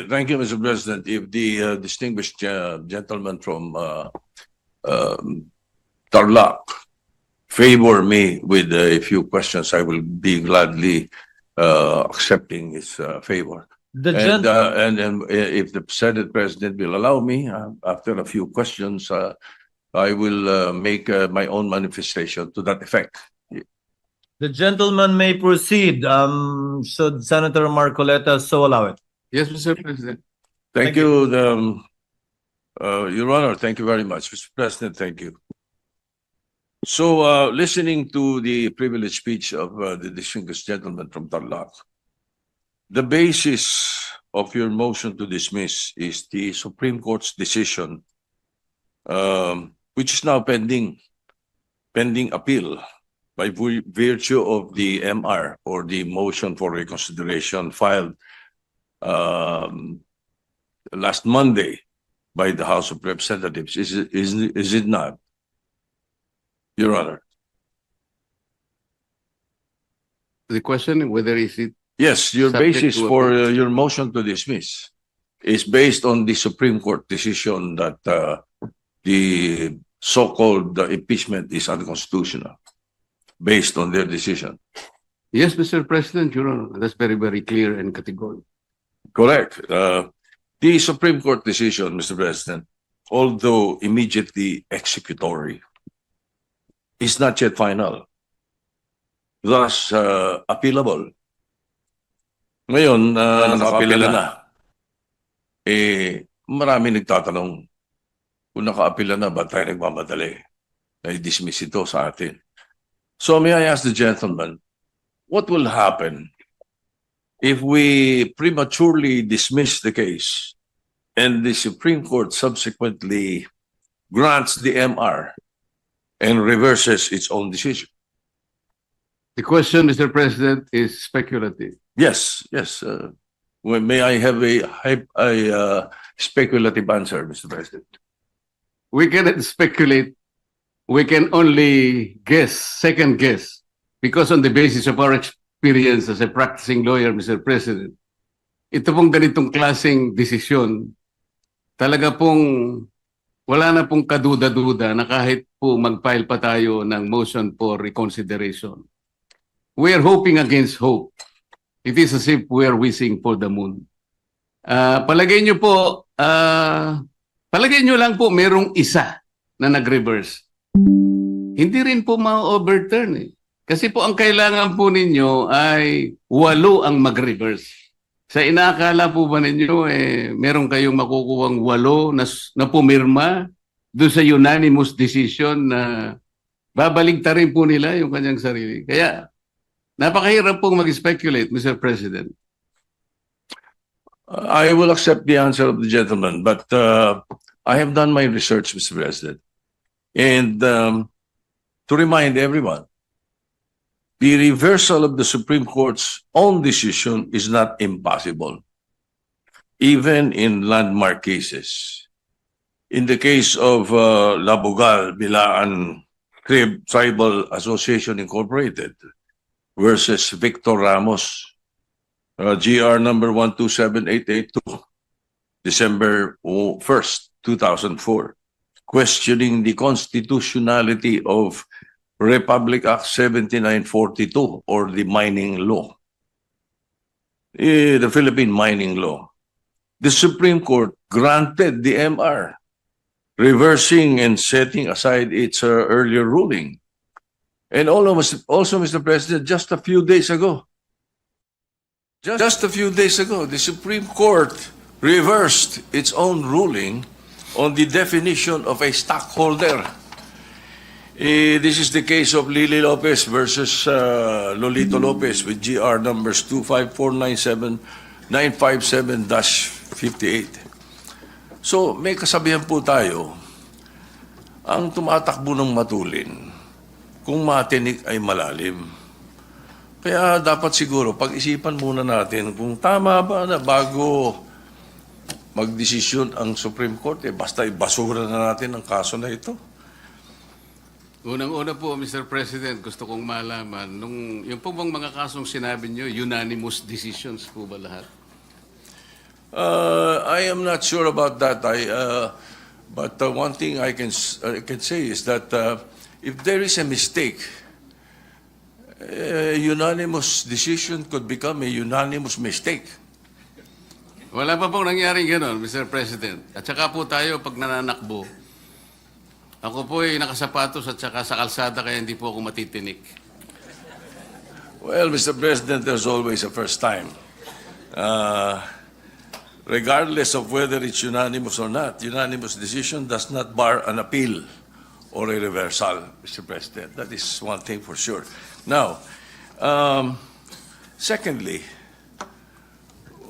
Thank you, Mr. President. If the distinguished gentleman from Tarlac favor me with a few questions, I will be gladly accepting his favor. And if the Senate President will allow me, after a few questions, I will make my own manifestation to that effect. The gentleman may proceed. Should Senator Marcoleta so allow it? Yes, Mr. President. Thank you, Your Honor. Thank you very much, Mr. President. Thank you. So, listening to the privileged speech of the distinguished gentleman from Tarlac, the basis of your motion to dismiss is the Supreme Court's decision, which is now pending appeal by virtue of the MR, or the motion for reconsideration, filed last Monday by the House of Representatives. Is it not, Your Honor? The question whether is it Yes, your subject basis to for appeal? your motion to dismiss is based on the Supreme Court decision that the so-called impeachment is unconstitutional, based on their decision. Yes, Mr. President, Your Honor. That's very, very clear and categorical. Correct. The Supreme Court decision, Mr. President, although immediately executory, is not yet final, thus appealable. Ngayon, naka-appeal na. Marami nagtatanong, kung naka-appeal na, ba't tayo nagmamadali? Na-dismiss ito sa atin. So may I ask the gentleman, what will happen if we prematurely dismiss the case and the Supreme Court subsequently grants the MR and reverses its own decision? The question, Mr. President, is speculative. Yes. May I have a speculative answer, Mr. President? We cannot speculate. We can only guess, second guess, because on the basis of our experience as a practicing lawyer, Mr. President, ito pong ganitong klaseng desisyon, talaga pong wala na pong kaduda-duda na kahit po mag-file pa tayo ng motion for reconsideration. We are hoping against hope. It is as if we are wishing for the moon. Palagay nyo lang po merong isa na nag-reverse. Hindi rin po ma-overturn eh. Kasi po ang kailangan po ninyo ay 8 ang mag-reverse. Sa inaakala po ba ninyo meron kayong makukuhang 8 na pumirma doon sa unanimous decision na babaligtarin po nila yung kanyang sarili. Kaya napakahirap pong mag-speculate, Mr. President. I will accept the answer of the gentleman, but I have done my research, Mr. President. And to remind everyone, the reversal of the Supreme Court's own decision is not impossible, even in landmark cases. In the case of Labugal, Bilaan Tribal Association Incorporated versus Victor Ramos, GR number 127882, December 1st, 2004, questioning the constitutionality of Republic Act 7942, or the mining law, the Philippine mining law. The Supreme Court granted the MR, reversing and setting aside its earlier ruling. And also, Mr. President, just a few days ago, the Supreme Court reversed its own ruling on the definition of a stockholder. This is the case of Lily Lopez versus Lolito Lopez with GR numbers 25497-957-58. So, may kasabihan po tayo, ang tumatakbo ng matulin, kung matinik ay malalim. Kaya dapat siguro pag-isipan muna natin kung tama ba na bago magdesisyon ang Supreme Court, basta ibasura na natin ang kaso na ito. Unang-una po, Mr. President, gusto kong malaman, yung po bang mga kasong sinabi nyo, unanimous decisions po ba lahat? I am not sure about that. But one thing I can say is that if there is a mistake, a unanimous decision could become a unanimous mistake. Wala pa pong nangyaring gano'n, Mr. President. At saka po tayo pag nananakbo, ako po ay nakasapatos at saka sa kalsada kaya hindi po ako matitinik. Well, Mr. President, there's always a first time. Regardless of whether it's unanimous or not, unanimous decision does not bar an appeal or a reversal, Mr. President. That is one thing for sure. Now, secondly,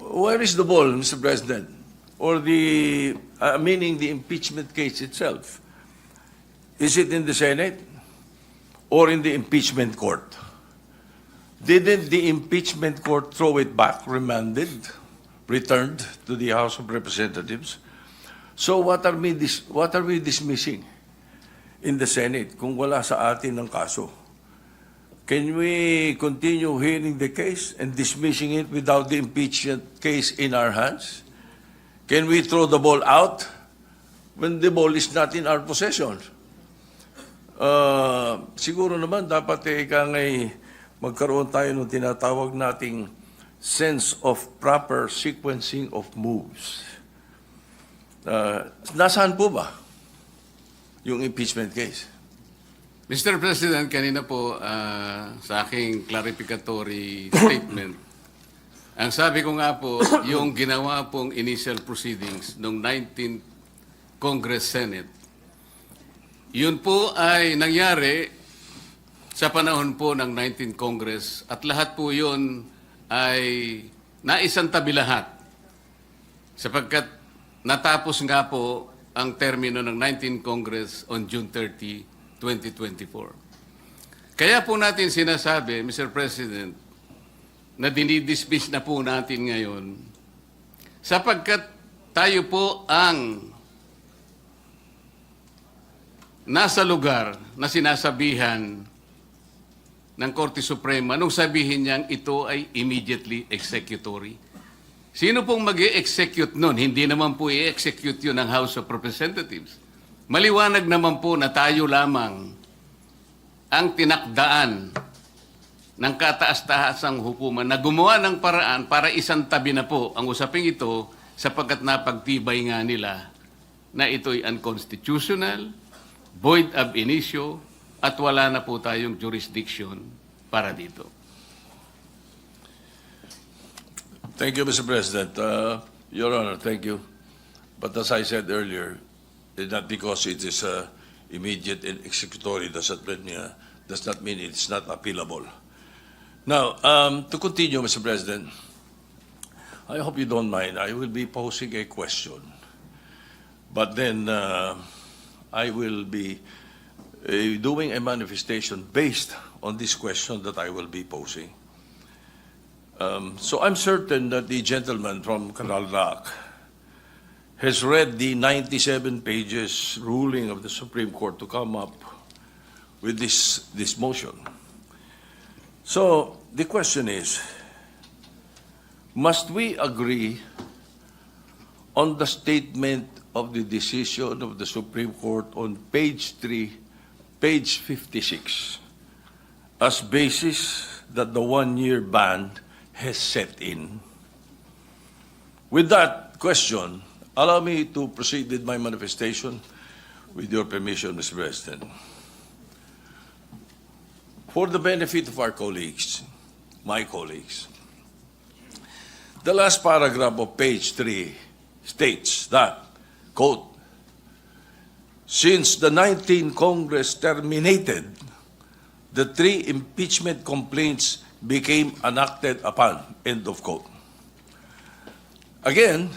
where is the ball, Mr. President? Or meaning the impeachment case itself? Is it in the Senate or in the impeachment court? Didn't the impeachment court throw it back, remanded, returned to the House of Representatives? So what are we dismissing in the Senate kung wala sa atin ng kaso? Can we continue hearing the case and dismissing it without the impeachment case in our hands? Can we throw the ball out when the ball is not in our possession? Siguro naman dapat magkaroon tayo ng tinatawag nating sense of proper sequencing of moves. Nasaan po ba yung impeachment case? Mr. President, kanina po sa aking clarificatory statement, ang sabi ko nga po, yung ginawa pong initial proceedings ng 19th Congress Senate, yun po ay nangyari sa panahon po ng 19th Congress at lahat po yun ay naisantabi lahat sapagkat natapos nga po ang termino ng 19th Congress on June 30, 2024. Kaya po natin sinasabi, Mr. President, na dinidismiss na po natin ngayon sapagkat tayo po ang nasa lugar na sinasabihan ng Korte Suprema nung sabihin niyang ito ay immediately executory. Sino pong mag-i-execute nun? Hindi naman po i-execute yun ng House of Representatives. Maliwanag naman po na tayo lamang ang tinakdaan ng kataas-taasang hukuman na gumawa ng paraan para isantabi na po ang usaping ito sapagkat napagtibay nga nila na ito'y unconstitutional, void ab initio, at wala na po tayong jurisdiction para dito. Thank you, Mr. President. Your Honor, thank you. But as I said earlier, not because it is immediate and executory does not mean it's not appealable. Now, to continue, Mr. President, I hope you don't mind. I will be posing a question, but then I will be doing a manifestation based on this question that I will be posing. So I'm certain that the gentleman from Canal Rock has read the 97 pages ruling of the Supreme Court to come up with this motion. So the question is, must we agree on the statement of the decision of the Supreme Court on page 3, page 56, as basis that the one-year ban has set in? With that question, allow me to proceed with my manifestation with your permission, Mr. President. For the benefit of our colleagues, my colleagues, the last paragraph of page 3 states that, quote, since the 19th Congress terminated, the 3 impeachment complaints became enacted upon, end of quote. Again,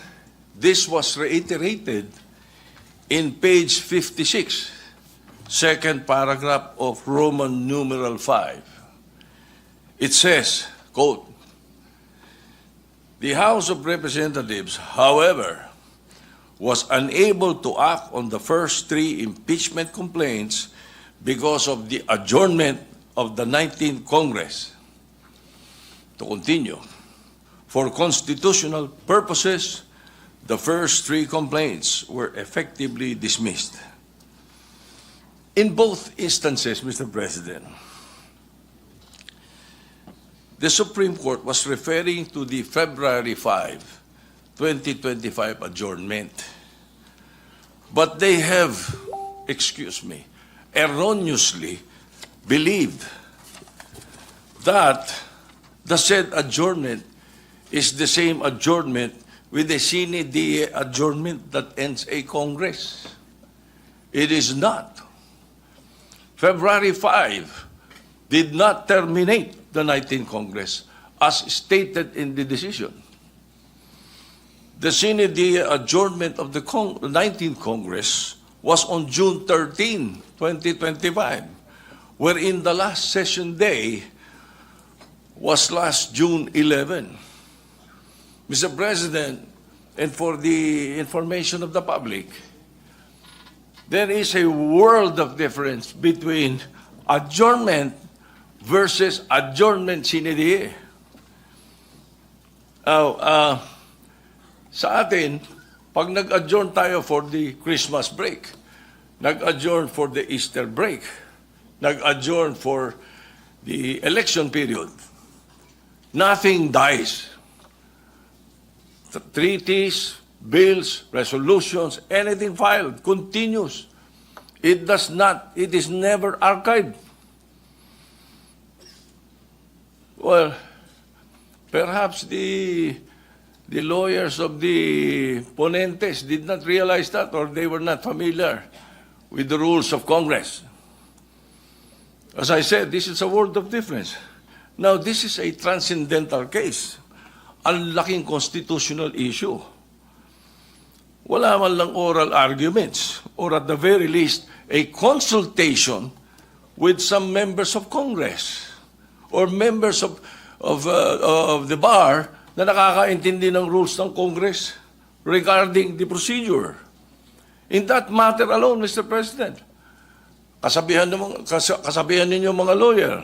this was reiterated in page 56, second paragraph of Roman numeral 5. It says, quote, the House of Representatives, however, was unable to act on the first 3 impeachment complaints because of the adjournment of the 19th Congress. To continue, for constitutional purposes, the first three complaints were effectively dismissed. In both instances, Mr. President, the Supreme Court was referring to the February 5, 2025 adjournment. But they have, erroneously believed that the said adjournment is the same adjournment with the sine die adjournment that ends a Congress. It is not. February 5 did not terminate the 19th Congress as stated in the decision. The sine die adjournment of the 19th Congress was on June 13, 2025, wherein the last session day was last June 11. Mr. President, and for the information of the public, there is a world of difference between adjournment versus adjournment sine die. Sa atin, pag nag-adjourn tayo for the Christmas break, nag-adjourn for the Easter break, nag-adjourn for the election period, nothing dies. The treaties, bills, resolutions, anything filed continues. It is never archived. Well, perhaps the lawyers of the ponentes did not realize that, or they were not familiar with the rules of Congress. As I said, this is a world of difference. Now, this is a transcendental case. Ang laking constitutional issue. Wala man lang oral arguments, or at the very least, a consultation with some members of Congress or members of the bar na nakakaintindi ng rules ng Congress regarding the procedure. In that matter alone, Mr. President, kasabihan ninyo mga lawyer,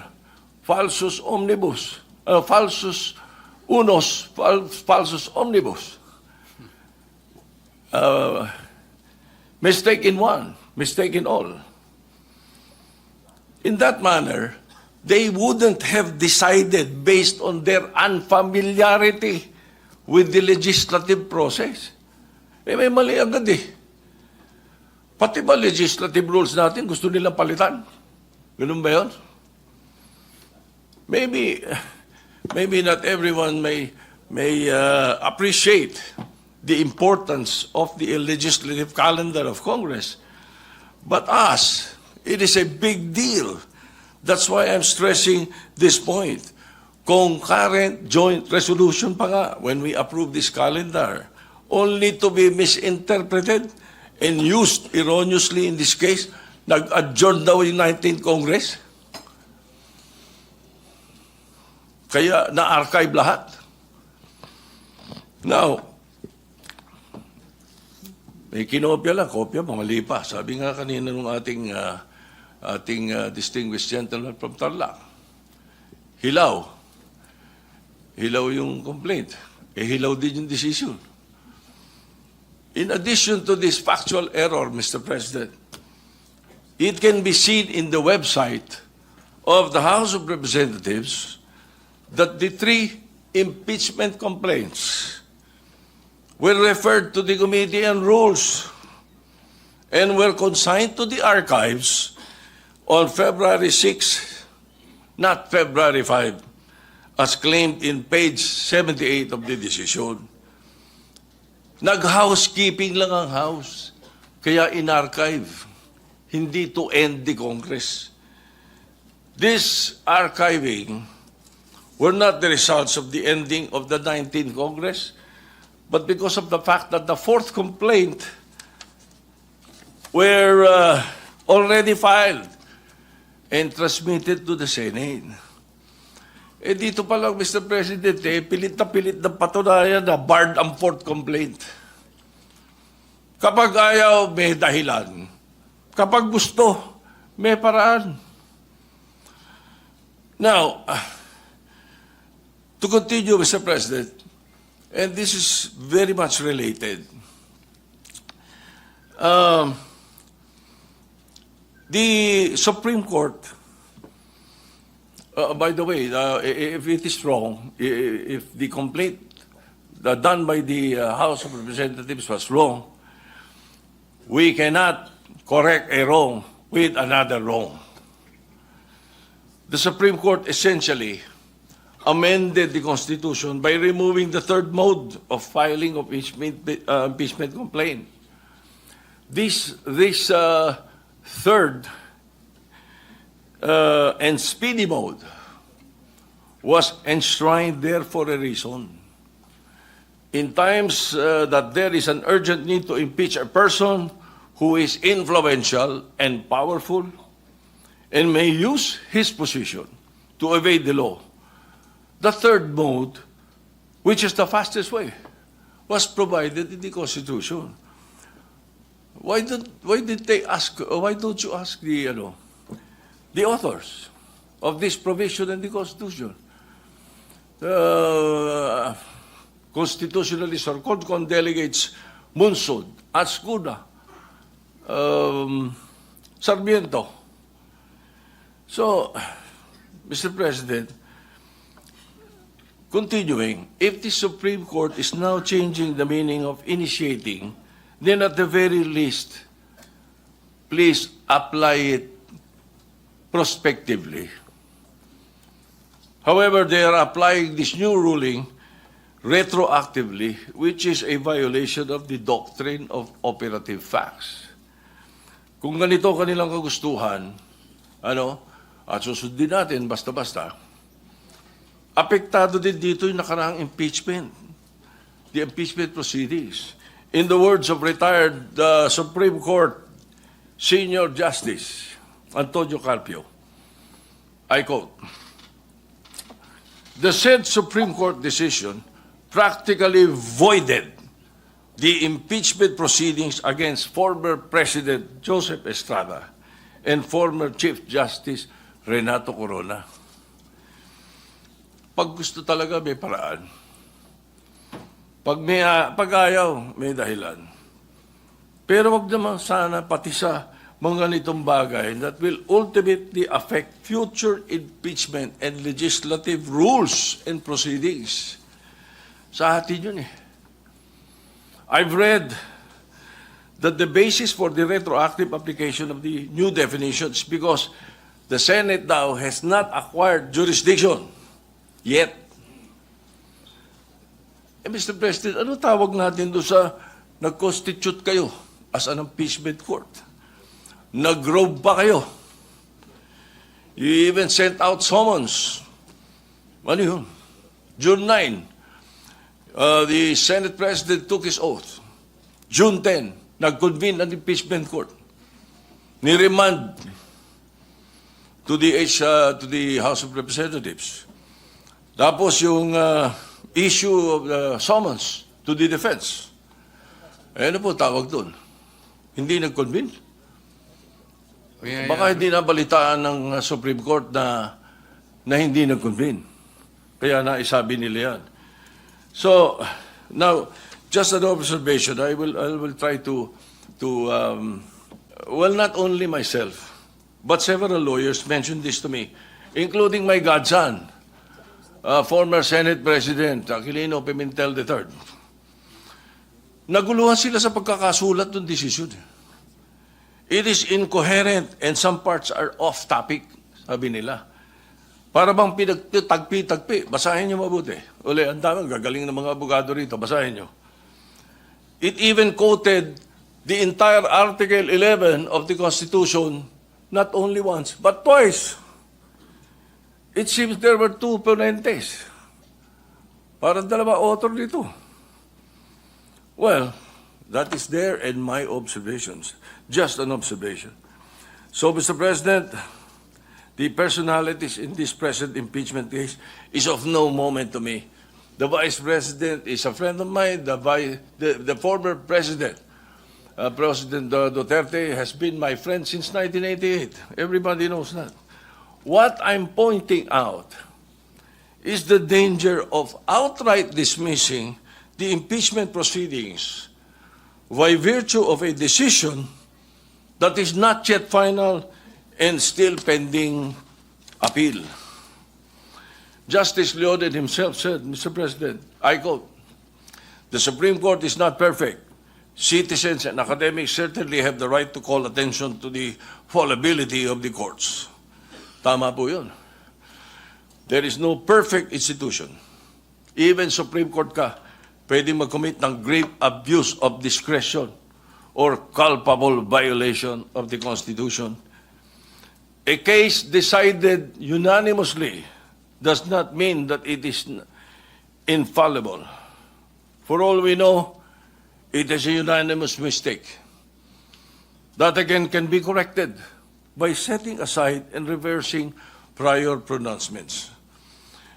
falsus omnibus, falsus unos, falsus omnibus. Mistake in one, mistake in all. In that manner, they wouldn't have decided based on their unfamiliarity with the legislative process. May mali agad eh. Pati ba legislative rules natin gusto nilang palitan? Ganun ba yun? Maybe not everyone may appreciate the importance of the legislative calendar of Congress. But us, it is a big deal. That's why I'm stressing this point. Concurrent joint resolution pa nga when we approve this calendar, only to be misinterpreted and used erroneously in this case. Nag-adjourn daw yung 19th Congress. Kaya na-archive lahat. Now, may kinopya lang, kopya, mamali pa. Sabi nga kanina ng ating distinguished gentleman from Tarlac, hilaw. Hilaw yung complaint. Hilaw din yung decision. In addition to this factual error, Mr. President, it can be seen in the website of the House of Representatives that the three impeachment complaints were referred to the Committee on Rules and were consigned to the archives on February 6, not February 5, as claimed in page 78 of the decision. Nag-housekeeping lang ang House, kaya in-archive, hindi to end the Congress. This archiving were not the results of the ending of the 19th Congress, but because of the fact that the fourth complaint were already filed and transmitted to the Senate. Eh dito pa lang, Mr. President, pilit na patunayan na barred ang fourth complaint. Kapag ayaw, may dahilan. Kapag gusto, may paraan. Now, to continue, Mr. President, and this is very much related. Um, the Supreme Court, by the way, if it is wrong, if the complaint done by the House of Representatives was wrong, we cannot correct a wrong with another wrong. The Supreme Court essentially amended the Constitution by removing the third mode of filing of impeachment complaint. This third and speedy mode was enshrined there for a reason. In times that there is an urgent need to impeach a person who is influential and powerful and may use his position to evade the law, the third mode, which is the fastest way, was provided in the Constitution. Why did they ask? Why don't you ask the authors of this provision in the Constitution? Constitutionalists or CONCON delegates Munsud, Ascuna, Sarmiento. So, Mr. President, continuing, if the Supreme Court is now changing the meaning of initiating, then at the very least, please apply it prospectively. However, they are applying this new ruling retroactively, which is a violation of the doctrine of operative facts. Kung ganito kanilang kagustuhan, at susundin natin basta-basta, apektado din dito yung nakaraang impeachment, the impeachment proceedings. In the words of retired Supreme Court Senior Justice Antonio Carpio, I quote, "The said Supreme Court decision practically voided the impeachment proceedings against former President Joseph Estrada and former Chief Justice Renato Corona." Pag gusto talaga, may paraan. Pag ayaw, may dahilan. Pero wag naman sana pati sa mga ganitong bagay that will ultimately affect future impeachment and legislative rules and proceedings. Sa atin yun eh. I've read that the basis for the retroactive application of the new definitions because the Senate now has not acquired jurisdiction yet. Mr. President, ano tawag natin doon sa nag-constitute kayo as an impeachment court? Nag-robe pa kayo. You even sent out summons. Ano yun? June 9, the Senate President took his oath. June 10, nag-convene ang impeachment court. Ni-remand to the House of Representatives. Tapos yung issue of the summons to the defense. Ano po tawag doon? Hindi nag-convene? Baka hindi nabalitaan ng Supreme Court na hindi nag-convene. Kaya naisabi nila yan. So, now, just an observation. I will try to well, not only myself, but several lawyers mentioned this to me, including my godson, former Senate President Aquilino Pimentel III. Naguluhan sila sa pagkakasulat ng desisyon. It is incoherent and some parts are off topic, sabi nila. Para bang pinagtagpi-tagpi. Basahin niyo mabuti. Uli, ang dami, gagaling ng mga abogado rito. Basahin niyo. It even quoted the entire Article 11 of the Constitution, not only once, but twice. It seems there were two ponentes. Parang dalawa author dito. Well, that is there in my observations. Just an observation. So, Mr. President, the personalities in this present impeachment case is of no moment to me. The Vice President is a friend of mine. The former President, President Duterte, has been my friend since 1988. Everybody knows that. What I'm pointing out is the danger of outright dismissing the impeachment proceedings by virtue of a decision that is not yet final and still pending appeal. Justice Leodin himself said, Mr. President, I quote, "The Supreme Court is not perfect. Citizens and academics certainly have the right to call attention to the fallibility of the courts." Tama po yun. There is no perfect institution. Even Supreme Court ka, pwede mag-commit ng grave abuse of discretion or culpable violation of the Constitution. A case decided unanimously does not mean that it is infallible. For all we know, it is a unanimous mistake. That again can be corrected by setting aside and reversing prior pronouncements.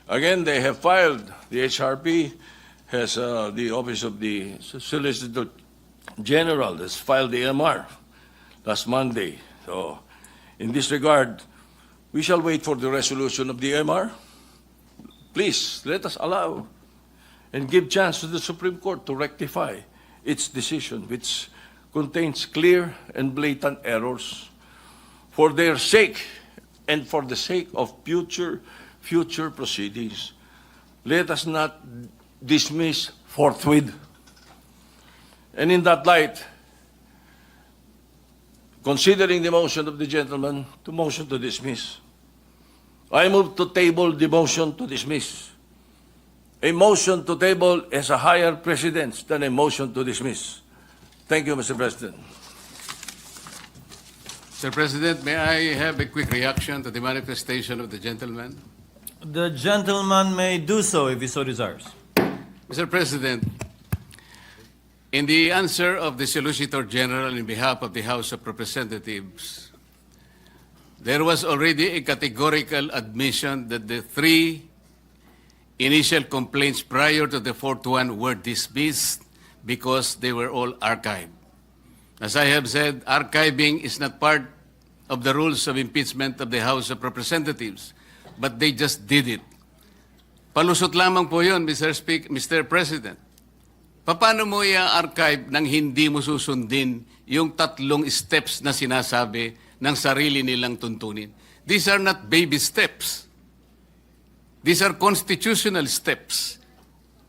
Again, they have filed, the HRP has, the Office of the Solicitor General has filed the MR last Monday. So, in this regard, we shall wait for the resolution of the MR. Please, let us allow and give chance to the Supreme Court to rectify its decision, which contains clear and blatant errors. For their sake and for the sake of future proceedings, let us not dismiss forthwith. And in that light, considering the motion of the gentleman to motion to dismiss, I move to table the motion to dismiss. A motion to table has a higher precedence than a motion to dismiss. Thank you, Mr. President. Mr. President, may I have a quick reaction to the manifestation of the gentleman? The gentleman may do so if he so desires. Mr. President, in the answer of the Solicitor General in behalf of the House of Representatives, there was already a categorical admission that the three initial complaints prior to the fourth one were dismissed because they were all archived. As I have said, archiving is not part of the rules of impeachment of the House of Representatives, but they just did it. Palusot lamang po yun, Mr. President. Paano mo i-archive nang hindi mo susundin yung tatlong steps na sinasabi ng sarili nilang tuntunin? These are not baby steps. These are constitutional steps.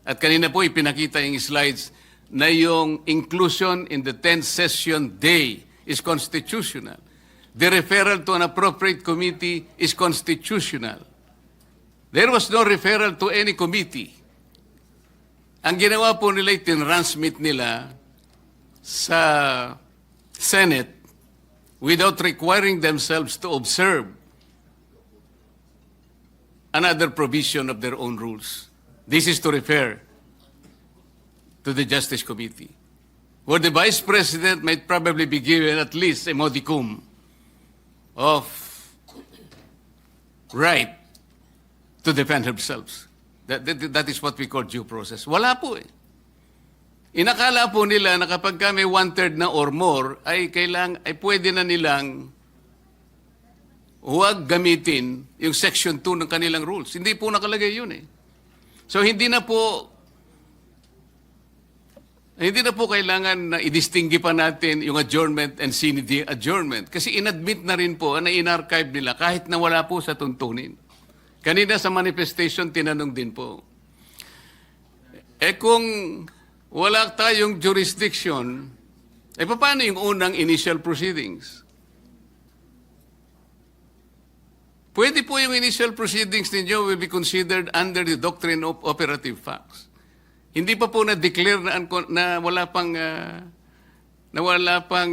At kanina po ipinakita yung slides na yung inclusion in the 10th session day is constitutional. The referral to an appropriate committee is constitutional. There was no referral to any committee. Ang ginawa po nila, tinransmit nila sa Senate without requiring themselves to observe another provision of their own rules. This is to refer to the Justice Committee, where the Vice President might probably be given at least a modicum of right to defend themselves. That is what we call due process. Wala po eh. Inakala po nila na kapag may 1/3 na or more, ay pwede na nilang huwag gamitin yung Section 2 ng kanilang rules. Hindi po nakalagay yun eh. So hindi na po kailangan na i-distinguish pa natin yung adjournment and sine adjournment. Kasi inadmit na rin po na in-archive nila kahit na wala po sa tuntunin. Kanina sa manifestation, tinanong din po. Kung wala tayong jurisdiction, paano yung unang initial proceedings? Pwede po yung initial proceedings ninyo will be considered under the doctrine of operative facts. Hindi pa po na-declare na wala pang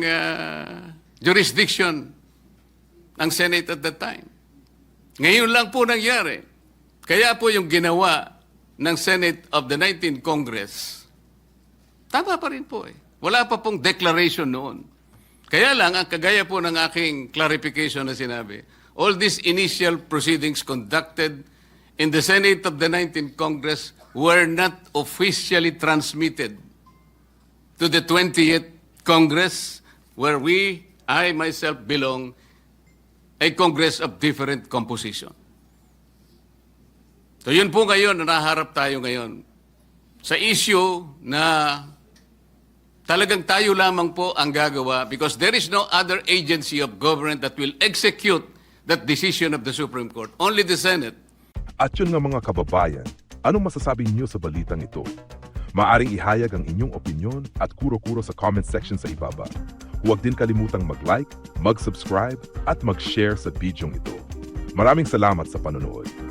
jurisdiction ang Senate at that time. Ngayon lang po nangyari. Kaya po yung ginawa ng Senate of the 19th Congress, tama pa rin po eh. Wala pa pong declaration noon. Kaya lang, ang kagaya po ng aking clarification na sinabi, all these initial proceedings conducted in the Senate of the 19th Congress were not officially transmitted to the 20th Congress, where I myself belong, a Congress of different composition. So yun po ngayon, naharap tayo ngayon. sa issue na talagang tayo lamang po ang gagawa because there is no other agency of government that will execute that decision of the Supreme Court. Only the Senate. At yun nga mga kababayan, anong masasabi niyo sa balitang ito? Maaring ihayag ang inyong opinyon at kuro-kuro sa comment section sa ibaba. Huwag din kalimutang mag-like, mag-subscribe at mag-share sa bidyong ito. Maraming salamat sa panonood.